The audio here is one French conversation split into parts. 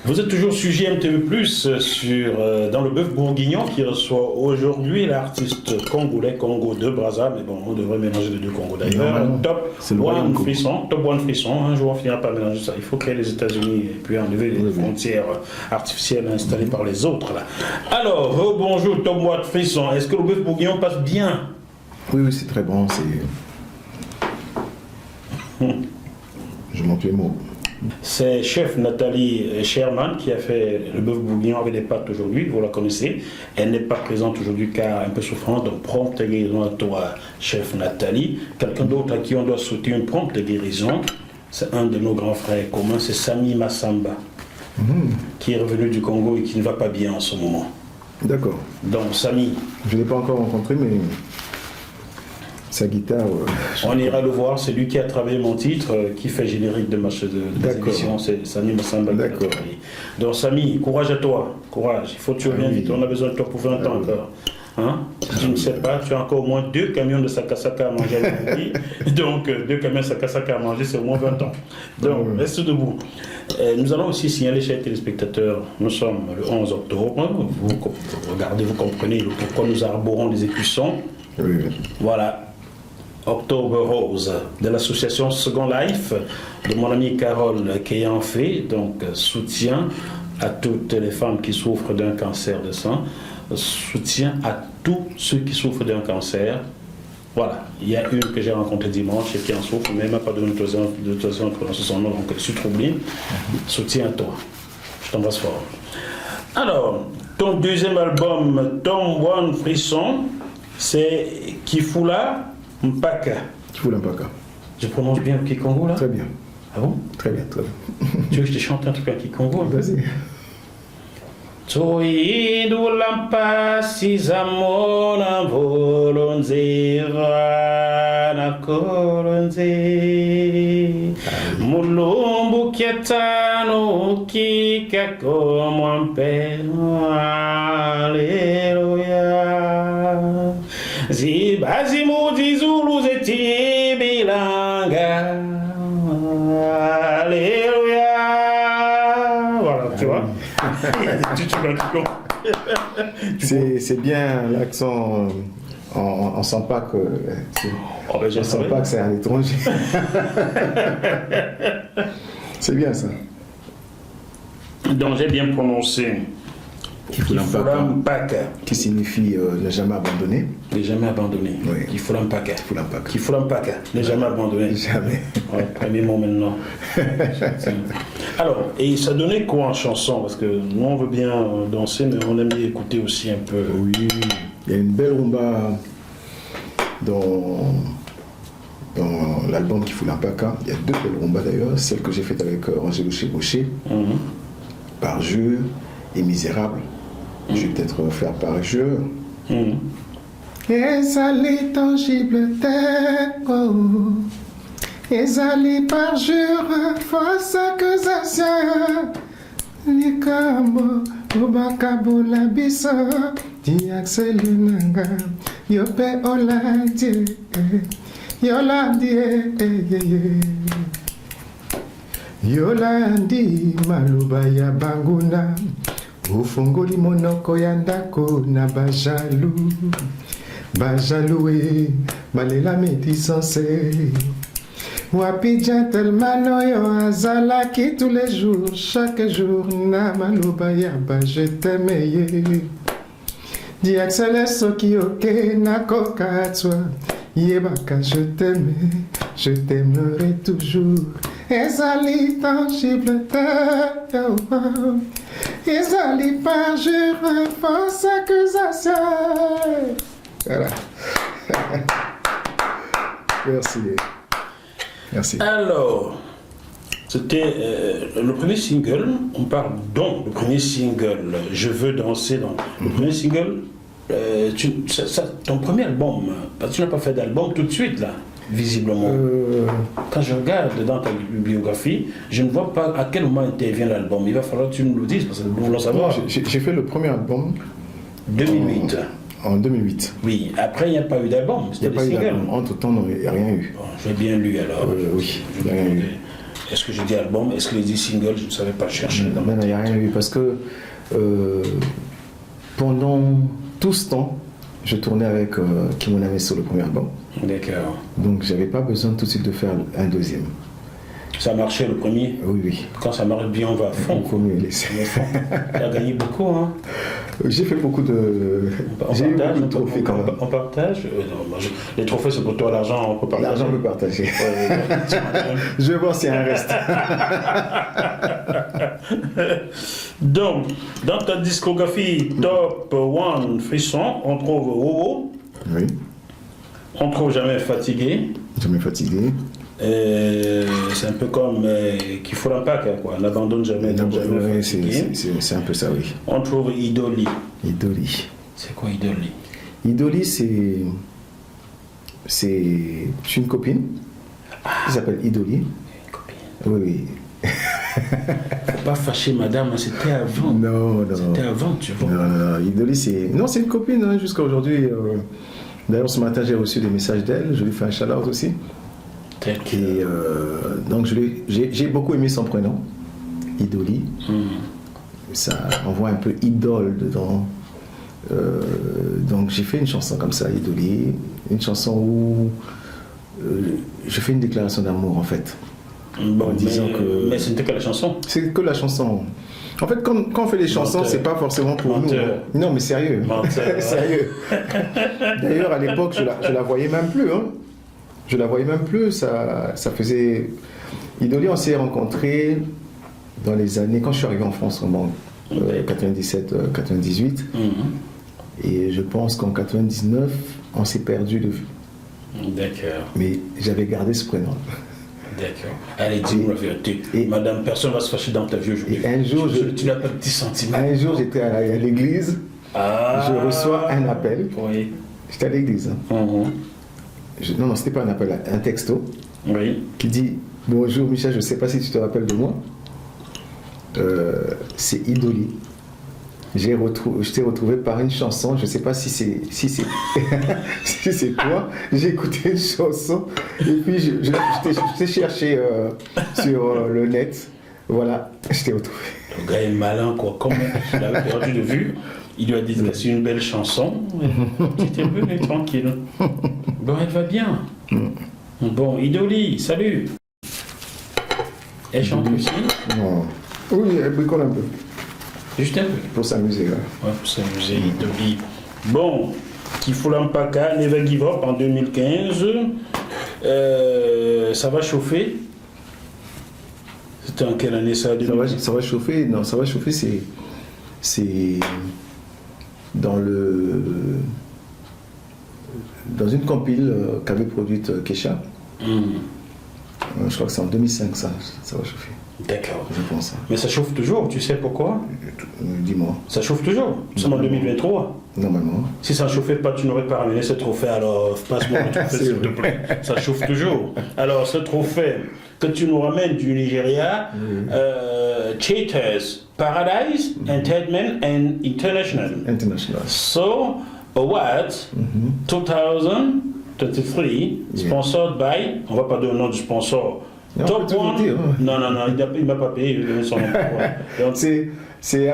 Vous êtes toujours sujet MTV+, dans le bœuf bourguignon qui reçoit aujourd'hui l'artiste congolais Congo de Brazza, mais bon, on devrait mélanger les deux Congos d'ailleurs. Top One Frisson, un jour on finira par mélanger ça. Il faut créer les États-Unis et puis enlever les frontières artificielles installées par les autres. Là. Alors, bonjour Top One Frisson, est-ce que le bœuf bourguignon passe bien? Oui, c'est très bon, Je manque les mots. C'est chef Nathalie Sherman qui a fait le bœuf bourguignon avec des pâtes aujourd'hui, vous la connaissez. Elle n'est pas présente aujourd'hui car un peu souffrante, donc prompte guérison à toi, chef Nathalie. Quelqu'un d'autre à qui on doit souhaiter une prompte guérison, c'est un de nos grands frères communs, c'est Sami Massamba, qui est revenu du Congo et qui ne va pas bien en ce moment. D'accord. Donc Sami. Je ne l'ai pas encore rencontré, mais sa guitare... on ira le voir, c'est lui qui a travaillé mon titre, qui fait générique de des émissions, c'est Sami Massamba. D'accord. Donc Sami, courage à toi, courage, il faut que tu reviennes vite, on a besoin de toi pour 20 ans encore. Hein? Si tu ne sais pas, tu as encore au moins 2 camions de sakasaka à manger aujourd'hui. Donc 2 camions de sakasaka à manger, c'est au moins 20 ans. Donc reste debout. Nous allons aussi signaler, chers téléspectateurs, nous sommes le 11 octobre. Vous regardez, vous comprenez pourquoi nous arborons des écussons. Oui. Voilà. Octobre Rose de l'association Second Life de mon amie Carole Kéan fait, donc soutien à toutes les femmes qui souffrent d'un cancer de sang, soutien à tous ceux qui souffrent d'un cancer. Voilà, il y a une que j'ai rencontrée dimanche et qui en souffre, mais elle m'a pas donné de son nom, donc je suis troublé. Soutien à toi, je t'embrasse fort. Alors, ton deuxième album, Tom One Frisson, c'est Kifula Mpaka. Kifula Mpaka. Je prononce bien le Kikongo là? Très bien. Ah bon? Très bien, très bien. Tu veux que je te chante un truc en Kikongo? Vas-y. Toidulampa sizamona volonzera na kolonze mulumbu kiatano kika como ampero aleluya zibazimuzi zulu zetibilanga aleluya. Voilà, tu vois. C'est bien l'accent. On ne sent pas que c'est un étranger. C'est bien ça. Donc j'ai bien prononcé. Kifula Mpaka. Qui signifie ne jamais abandonner. Ne jamais abandonner. Oui. Kifula Mpaka. Kifula Mpaka. Ne jamais abandonner. Jamais. Ouais, premier mot maintenant. Alors, et ça donnait quoi en chanson? Parce que nous on veut bien danser, mais on aime bien écouter aussi un peu. Oui, il y a une belle rumba dans l'album Kifula Mpaka. Il y a 2 belles rumbas d'ailleurs. Celle que j'ai faite avec Angelo Chebouché, Par jeu et Misérable. Je vais peut-être faire Par jeu. Ezali tangible teko, ezali parjure, force accusation, likambo, obakabola biso, diaxeli nanga, yope olandi, yolandi, yolandi, maluba ya banguna, ufungoli monoko ya ndako na bajalou. Bajaloué, balela médisance. Wapi gentleman oyo azalaki tous les jours, chaque jour na maloba yaba je t'aime ye. Di axele soki oke nakoka toi, yebaka je t'aimerai toujours. Ezali tangible te, ezali parjure, fausse accusation. Voilà. Merci. Alors, c'était le premier single, on parle donc, le premier single, Je veux danser, donc, le premier single, ton premier album, parce que tu n'as pas fait d'album tout de suite là, visiblement. Quand je regarde dans ta biographie, je ne vois pas à quel moment intervient l'album. Il va falloir que tu nous le dises, parce que nous voulons savoir. J'ai fait le premier album 2008. En 2008. Oui, après il n'y a pas eu d'album, c'était des singles. Entre temps, il n'y a rien eu. Bon, j'ai bien lu alors. Oui, il n'y a rien eu. Est-ce que j'ai dit album? Est-ce que j'ai dit single? Je ne savais pas chercher. Non, il n'y a rien eu parce que pendant tout ce temps, je tournais avec Kimoname sur le premier album. D'accord. Donc j'avais pas besoin tout de suite de faire un deuxième. Ça a marché le premier? Oui, oui. Quand ça marche bien, on va à fond. Il faut mieux laisser. Tu as gagné beaucoup, hein? J'ai fait beaucoup de... J'ai eu beaucoup de trophées quand même. On partage? Non, moi, les trophées, c'est pour toi, l'argent, on peut partager. L'argent, on peut partager. Je vais voir s'il y a un reste. Donc, dans ta discographie Top 1 Frisson, on trouve Wowo. Oui. On trouve Jamais Fatigué. Jamais fatigué. C'est un peu comme Kifulampak, quoi. On n'abandonne jamais, donc jamais fatigué. C'est un peu ça, oui. On trouve Idoli. Idoli. C'est quoi Idoli? Idoli, c'est une copine qui s'appelle Idoli. Une copine. Oui, oui. Faut pas fâcher madame, c'était avant. Non. C'était avant, tu vois. Non. Idoli, c'est... Non, c'est une copine, hein, jusqu'à aujourd'hui. D'ailleurs, ce matin, j'ai reçu des messages d'elle. Je lui fais un shout-out aussi. Et donc j'ai beaucoup aimé son prénom, Idoli. Ça envoie un peu idole dedans. Donc j'ai fait une chanson comme ça, Idoli, une chanson où je fais une déclaration d'amour en fait. Bon, en disant mais c'était que la chanson. C'est que la chanson. En fait, quand on fait des chansons, c'est pas forcément pour nous. Non, mais sérieux. Sérieux. D'ailleurs, à l'époque, je la voyais même plus. Hein. Je la voyais même plus, ça faisait... Idoli, on s'est rencontrés dans les années, quand je suis arrivé en France, vraiment, 97, 98. Et je pense qu'en 99, on s'est perdu de vue. D'accord. Mais j'avais gardé ce prénom. D'accord. Allez, dis-moi la vérité. Madame, personne ne va se fâcher dans ta vie aujourd'hui. Et un jour, tu n'as pas de 10 sentiments. Un jour, j'étais à l'église, je reçois un appel. Oui. J'étais à l'église. Hein. Non, c'était pas un appel, un texto. Oui. Qui dit bonjour Michel, je ne sais pas si tu te rappelles de moi. C'est Idoli. Je t'ai retrouvé par une chanson, je ne sais pas si c'est si c'est toi. J'ai écouté une chanson et puis je t'ai cherché sur le net. Voilà, je t'ai retrouvé. Le gars est malin, quoi. Comme il l'avait perdu de vue, il lui a dit que c'est une belle chanson. Tu étais venu tranquille. Bon, elle va bien. Bon, Idoli, salut. Elle chante aussi? Non. Oui, elle bricole un peu. Juste un peu. Pour s'amuser, ouais. Ouais, pour s'amuser, Idoli. Bon, Kifulampaka, Never Give Up en 2015. Ça va chauffer. C'était en quelle année ça? Ça va chauffer. Non, ça va chauffer, c'est dans une compile qu'avait produite Kesha. Je crois que c'est en 2005 ça va chauffer. D'accord. Je pense. Mais ça chauffe toujours, tu sais pourquoi? Dis-moi. Ça chauffe toujours. Nous sommes en 2023. Normalement. Si ça ne chauffait pas, tu n'aurais pas ramené ce trophée, alors passe-moi le trophée s'il te plaît. Ça chauffe toujours. Alors ce trophée que tu nous ramènes du Nigeria, Cheaters, Paradise, Entertainment and International. So, Awards 2023, sponsored by, on ne va pas donner le nom du sponsor, non, Top One. Dire, hein. Non, il ne m'a pas payé, il donne son nom. C'est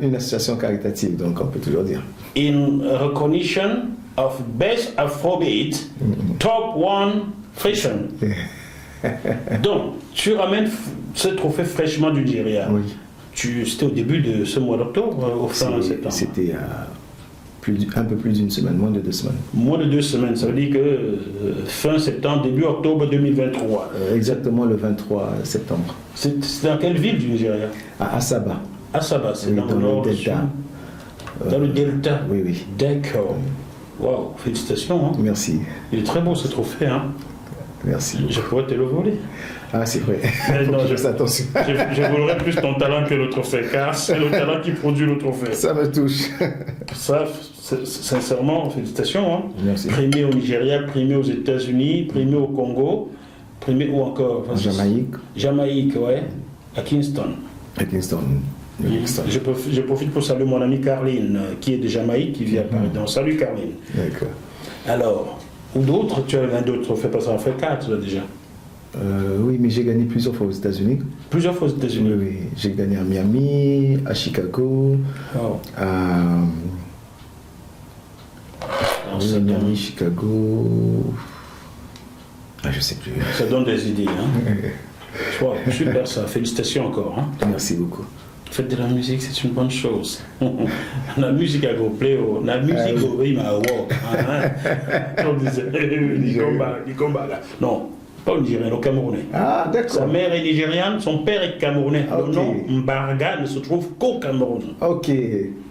une association caritative, donc on peut toujours dire. In recognition of Best Afrobeat, Top One Fashion. Donc, tu ramènes ce trophée fraîchement du Nigeria. Oui. C'était au début de ce mois d'octobre, au fin septembre. C'était un peu plus d'une semaine, moins de 2 semaines. Moins de 2 semaines, ça veut dire que fin septembre, début octobre 2023. Exactement le 23 septembre. C'est dans quelle ville du Nigeria? À Asaba. Asaba, c'est oui, dans le Delta. Dans le Delta. Oui, oui. D'accord. Waouh, félicitations. Hein. Merci. Il est très beau ce trophée. Hein. Merci. Je pourrais te le voler. Ah, c'est vrai. Non, je fais attention. Je volerai plus ton talent que le trophée, car c'est le talent qui produit le trophée. Ça me touche. Ça, sincèrement, félicitations. Hein. Merci. Primé au Nigeria, primé aux États-Unis, primé au Congo, primé où encore? En Jamaïque. Jamaïque, ouais. À Kingston. À Kingston. Je profite pour saluer mon amie Carline, qui est de Jamaïque, qui vit à Paris. Donc, salut Carline. D'accord. Alors, ou d'autres, tu as un d'autres trophées, parce qu'on en fait 4 là, déjà. Oui, mais j'ai gagné plusieurs fois aux États-Unis. Plusieurs fois aux États-Unis. Oui, oui. J'ai gagné à Miami, à Chicago, Wow. Oui, Miami, Chicago. Ah, je sais plus. Ça donne des idées. Hein. Wow, super ça, félicitations encore. Hein. Merci beaucoup. Faites de la musique, c'est une bonne chose. La musique a go play, la musique go il m'a walk. On disait, non, pas au Nigérien, au Camerounais. Ah, d'accord. Sa mère est nigériane, son père est camerounais. Okay. Le nom Mbarga ne se trouve qu'au Cameroun. Ok.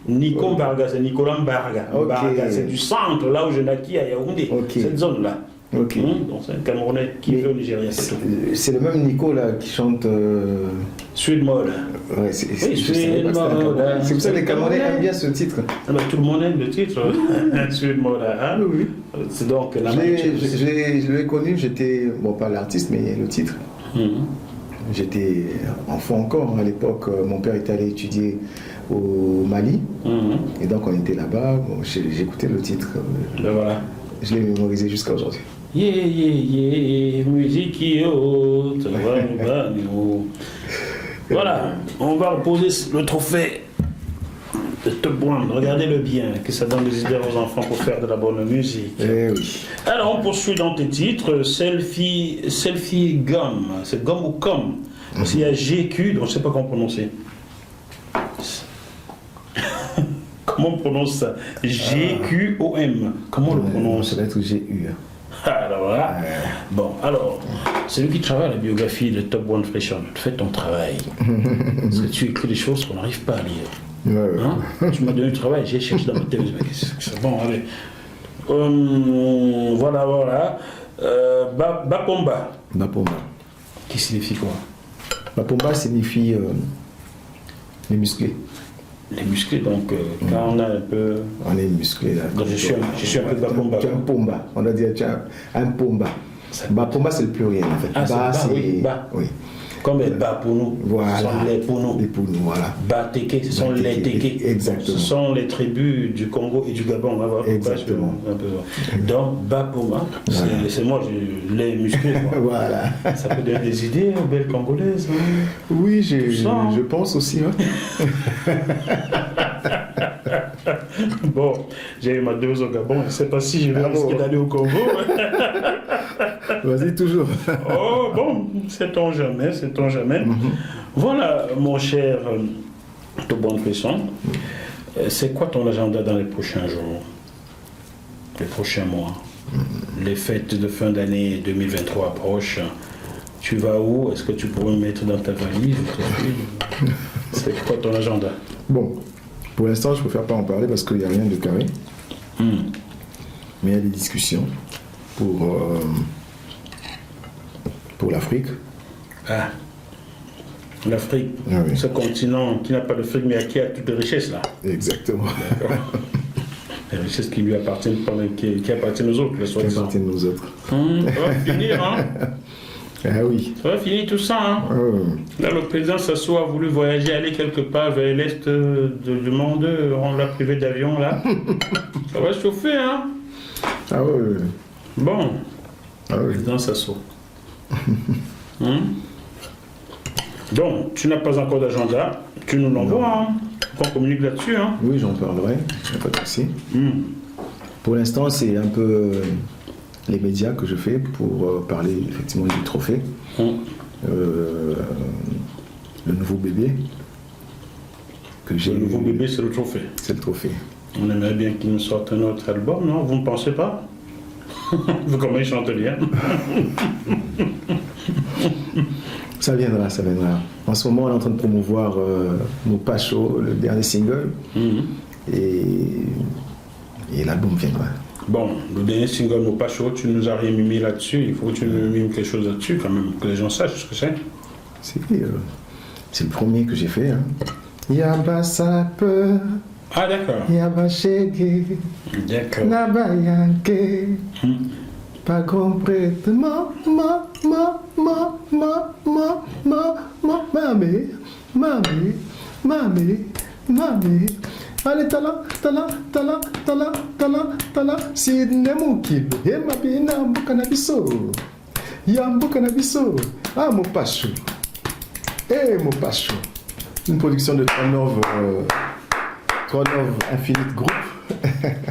Nico Mbarga, c'est Nicolas Mbarga. Okay. Mbarga, c'est du centre, là où je naquis à Yaoundé. Okay. Cette zone-là. Ok. Donc c'est un Camerounais qui veut au Nigeria. C'est le même Nico là qui chante. Sud Mode. Ouais, c'est pour ça que les Camerounais aiment bien ce titre. Ah bah, tout le monde aime le titre. Sud Mode. Hein? Oui. C'est donc la Je l'ai connu, j'étais. Bon, pas l'artiste, mais le titre. J'étais enfant encore à l'époque. Mon père était allé étudier au Mali. Et donc on était là-bas. Bon, j'écoutais le titre. Ben voilà. Je l'ai mémorisé jusqu'à aujourd'hui. Musique qui haute. Voilà, on va reposer le trophée de Top One. Regardez-le bien, que ça donne des idées aux enfants pour faire de la bonne musique. Eh oui. Alors on poursuit dans tes titres. Selfie Gum. C'est Gum ou Com. S'il y a GQ, donc je ne sais pas comment prononcer. Comment on prononce ça? GQOM. Comment on le prononce? Ça va être GU. Alors là, bon, alors, c'est lui qui travaille la biographie de Top One Fashion. Fais ton travail. Parce que tu écris des choses qu'on n'arrive pas à lire. Ouais. Hein? Tu m'as donné du travail, j'ai cherché dans ma tête. C'est bon, allez. Voilà. Bapomba. Bapomba. Qui signifie quoi? Bapomba signifie les musclés. Les musclés, donc quand on a un peu. On est musclé là. Donc je suis un peu Bapomba. Tu es un pomba. On a dit tu es un pomba. Bapomba c'est le pluriel en fait. Ah, Ba c'est c'est. Ba. Oui. Comme les bas pour nous. Voilà. Ce sont les pour nous. Les pour nous, voilà. Bateke, ce sont les Teke. Exactement. Ce sont les tribus du Congo et du Gabon. On va voir. Exactement. Donc, Bapoma, voilà. C'est moi, les musclés. Voilà. Ça peut donner des idées aux belles Congolaises. Hein. Oui, je pense aussi. Hein. Bon, j'ai eu ma dose au Gabon. Je ne sais pas si je vais risquer d'aller au Congo. Vas-y, toujours. Oh, bon, sait-on jamais. Voilà, mon cher Tobon Fresson, c'est quoi ton agenda dans les prochains jours, les prochains mois? Les fêtes de fin d'année 2023 approchent. Tu vas où? Est-ce que tu pourrais me mettre dans ta valise? C'est quoi ton agenda? Bon, pour l'instant, je préfère pas en parler parce qu'il n'y a rien de carré. Mais il y a des discussions pour l'Afrique. Ah, l'Afrique, oui. Ce continent qui n'a pas de fric mais qui a toutes les richesses là. Exactement. D'accord. Les richesses qui lui appartiennent, qui appartiennent aux autres. Qui appartiennent aux autres. Ça va finir, hein? Ah oui. Ça va finir tout ça, hein? Là, le président Sassou a voulu voyager, aller quelque part vers l'est du monde, on l'a privé d'avion là. Ça va chauffer, hein? Ah oui. Bon. Ah oui. Président Sassou. Donc, tu n'as pas encore d'agenda, tu nous l'envoies, hein? On communique là-dessus, hein? Oui, j'en parlerai, il n'y a pas de souci. Pour l'instant, c'est un peu les médias que je fais pour parler effectivement du trophée. Le nouveau bébé que j'ai. Le nouveau bébé, c'est le trophée. C'est le trophée. On aimerait bien qu'il nous sorte un autre album, non? Vous ne pensez pas? Vous comment il chante bien. Ça viendra. En ce moment, on est en train de promouvoir Mon Pacho, le dernier single. Et l'album viendra. Bon, le dernier single Mon Pacho, tu nous as rien mis là-dessus. Il faut que tu nous mimes quelque chose là-dessus, quand même, que les gens sachent ce que c'est. C'est le premier que j'ai fait. Hein. Yaba Sapeur. Ah, d'accord. Yaba Shege. D'accord. Naba Yanke. Pas complètement. Mamé. Allez, tala. Sidne Mukil. Ema Bina Bukanabiso. Yambo Canabiso. Ah, Mopacho. Mopacho. Une production de Tronov Infinite Group.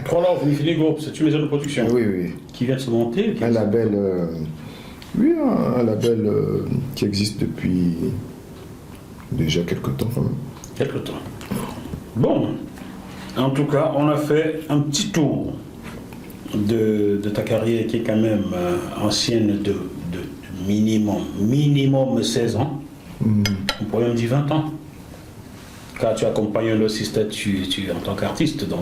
Tronov Infinite Group, c'est une maison de production. Oui. Qui vient de se monter. Un label, un label qui existe depuis déjà quelques temps quand même. Quelque temps. Bon, en tout cas, on a fait un petit tour de ta carrière qui est quand même ancienne de minimum 16 ans. On pourrait même dire 20 ans. Car tu accompagnes un Sister, tu en tant qu'artiste, donc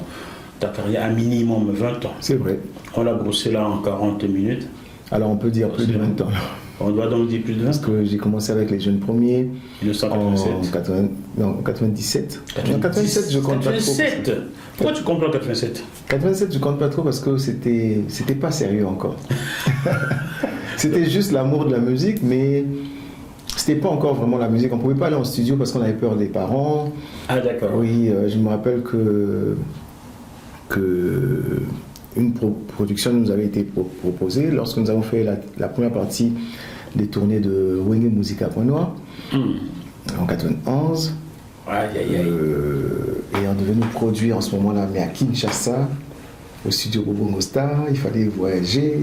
ta carrière a minimum 20 ans. C'est vrai. On l'a brossé là en 40 minutes. Alors on peut dire plus de 20 ans. On doit donc dire plus de 20 ans. Parce que j'ai commencé avec les jeunes premiers 1987. En 97. En 87, je compte pas trop. 87. Pourquoi tu comptes pas 87? 87, je compte pas trop parce que c'était pas sérieux encore. C'était juste l'amour de la musique, mais c'était pas encore vraiment la musique. On pouvait pas aller en studio parce qu'on avait peur des parents. Ah d'accord. Oui, je me rappelle que une production nous avait été proposée lorsque nous avons fait la première partie des tournées de Wenge Musica Point Noir en 91. Et on devait nous produire en ce moment-là, mais à Kinshasa, au studio Bobongo Star. Il fallait voyager.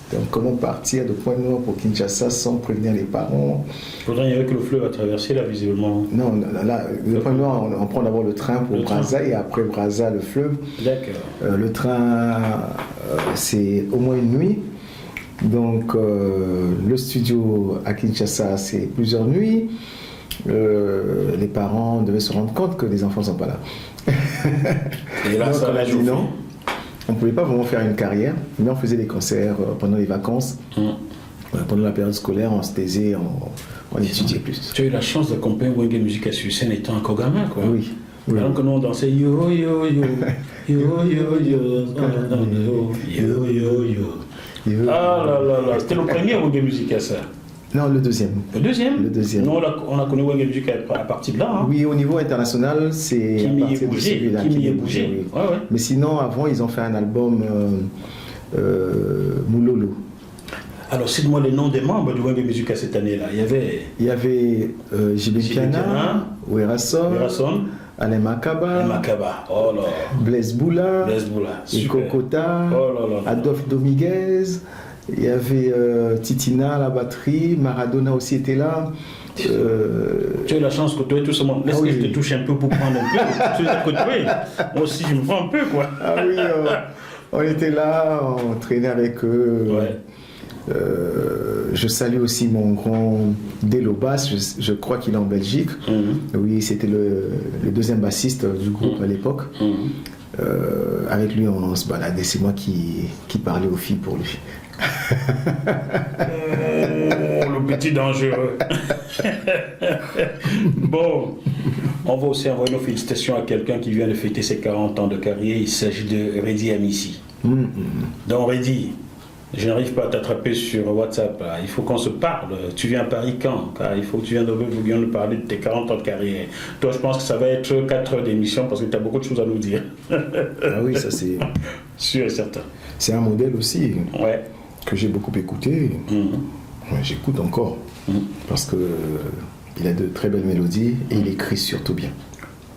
Donc comment partir de Point Noir pour Kinshasa sans prévenir les parents? Pourtant il y avait que le fleuve à traverser là visiblement. Non, là, le Point Noir, on prend d'abord le train pour Brazza et après Brazza le fleuve. D'accord. Le train, c'est au moins une nuit. Donc le studio à Kinshasa, c'est plusieurs nuits. Les parents devaient se rendre compte que les enfants ne sont pas là. Et là, donc ça on a dit chauffer. non. On ne pouvait pas vraiment faire une carrière, mais on faisait des concerts pendant les vacances. Pendant la période scolaire, on se taisait, on étudiait plus. Tu as eu la chance d'accompagner Wenge Musica sur scène étant encore gamin, quoi. Oui. Alors que nous on dansait yo yo yo, yo yo yo, yo yo yo. Ah là là là, c'était le premier Wenge Musica ça. Non, le deuxième. Le deuxième. Le deuxième. Nous on a connu Wenge Musica à partir de là. Hein. Oui, au niveau international, c'est Qui à m'y est partir de bougé, celui-là. qui m'y est oui. bougé. Ouais. Mais sinon, avant, ils ont fait un album Moulolo. Alors cite-moi les noms des membres du Wenge Musica cette année-là. Il y avait Jibé Piana, Werason, Alain Makaba, oh là. Blaise Boula, super. Kokota, Oh là là. Adolphe Dominguez. Il y avait Titina à la batterie, Maradona aussi était là. Tu as eu la chance que toi et tout ce monde. Laisse que je te touche un peu pour prendre un peu. Tu les as côtoyés. Moi aussi, je me prends un peu, quoi. Ah oui, on était là, on traînait avec eux. Ouais. Je salue aussi mon grand Delo Bass, je crois qu'il est en Belgique. Oui, c'était le deuxième bassiste du groupe à l'époque. Avec lui, on se baladait. C'est moi qui parlais aux filles pour lui. Le petit dangereux. Bon, on va aussi envoyer nos félicitations à quelqu'un qui vient de fêter ses 40 ans de carrière. Il s'agit de Reddy Amissi. Donc Reddy, je n'arrive pas à t'attraper sur WhatsApp. Là. Il faut qu'on se parle. Tu viens à Paris quand? Car il faut que tu viennes de Vauguyon nous parler de tes 40 ans de carrière. Toi, je pense que ça va être 4 heures d'émission parce que tu as beaucoup de choses à nous dire. Ah oui, ça c'est... Sûr et certain. C'est un modèle aussi que j'ai beaucoup écouté. Ouais, j'écoute encore. Parce que il a de très belles mélodies et il écrit surtout bien.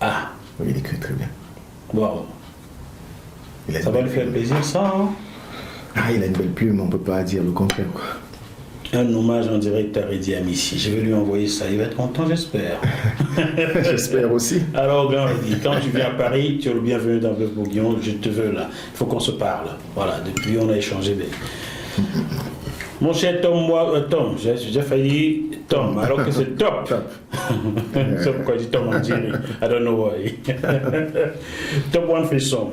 Ah. Oui, il écrit très bien. Wow. Ça va lui faire plaisir, ça, hein? Ah, il a une belle plume, on ne peut pas dire le contraire, quoi. Un hommage en direct à Reddy Amissi. Je vais lui envoyer ça. Il va être content, j'espère. J'espère aussi. Alors, grand Reddy, quand tu viens à Paris, tu es le bienvenu dans Veuve Bourguignon. Je te veux là. Il faut qu'on se parle. Voilà, depuis on a échangé. Mon cher Tom, Tom, j'ai déjà failli Tom, alors que c'est top. C'est pourquoi je dis Tom en Jerry. I don't know why. Top One Frisson.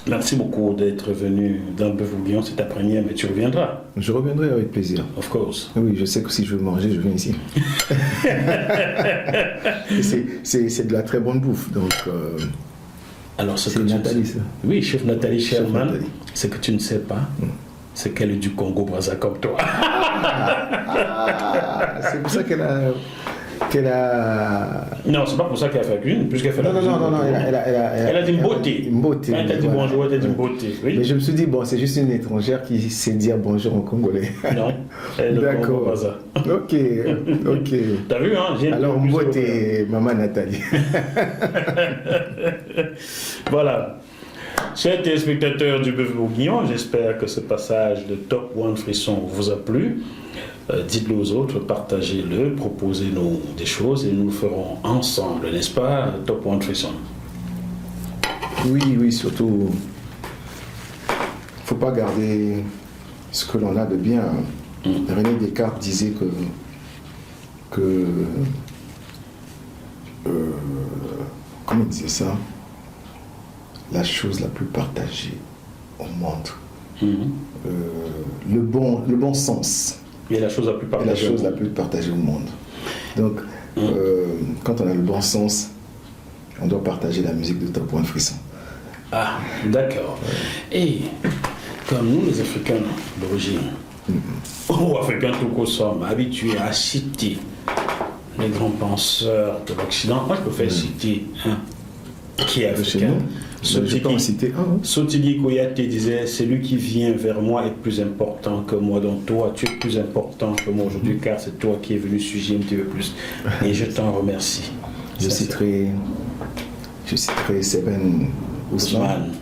Merci beaucoup d'être venu dans le Bœuf Bourguignon, c'est ta première, mais tu reviendras. Je reviendrai avec plaisir. Of course. Oui, je sais que si je veux manger, je viens ici. C'est de la très bonne bouffe, donc... Alors, c'est Nathalie, ça. Oui, chef Nathalie Sherman. Ce que tu ne sais pas, c'est qu'elle est du Congo Brazza comme toi. C'est pour ça qu'elle a qu'elle a... Non, c'est pas pour ça qu'elle a fait la cuisine, puisqu'elle fait Non, la non, cuisine. non, non, Elle a dit une beauté. Une beauté. Quand elle t'a dit voilà. bonjour, elle t'a dit beauté. Oui. Mais je me suis dit, bon, c'est juste une étrangère qui sait dire bonjour en congolais. Non, elle ne comprend D'accord. pas ça. Ok, ok. T'as vu, hein? J'ai Alors, plus beauté, maman Nathalie. Voilà. Chers téléspectateurs du Bœuf Bourguignon, j'espère que ce passage de Top One Frisson vous a plu. Dites-le aux autres, partagez-le, proposez-nous des choses et nous le ferons ensemble, n'est-ce pas, Top One Frisson? Oui, oui, surtout, faut pas garder ce que l'on a de bien. René Descartes disait que comment il disait ça? La chose la plus partagée au monde. Le bon sens. Et la chose la plus est partagée. la chose la plus partagée au monde. Donc, quand on a le bon sens, on doit partager la musique de Top One Frisson. Ah, d'accord. Et comme nous, les Africains d'origine, ou Africains tout court, sommes habitués à citer les grands penseurs de l'Occident, moi je peux faire citer qui est De chez africain. nous, je peux en citer un. Sotigui Koyate disait: celui qui vient vers moi est plus important que moi, donc toi tu es plus important que moi aujourd'hui car c'est toi qui es venu suivre un petit peu plus. Et je t'en remercie. Je citerai Seben Ousmane.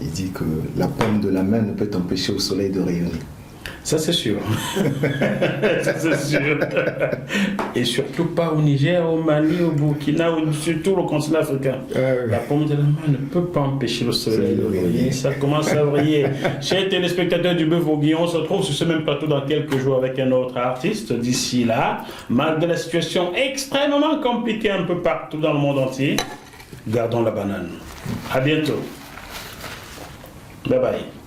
Il dit que la paume de la main ne peut empêcher au soleil de rayonner. Ça c'est sûr. Ça c'est sûr. Et surtout pas au Niger, au Mali, au Burkina, ou surtout au continent africain. La paume de la main ne peut pas empêcher le soleil de briller. Ça commence à briller. Chers téléspectateurs du Bœuf Bourguignon, on se retrouve sur ce même plateau dans quelques jours avec un autre artiste. D'ici là, malgré la situation extrêmement compliquée un peu partout dans le monde entier, gardons la banane. À bientôt. Bye bye.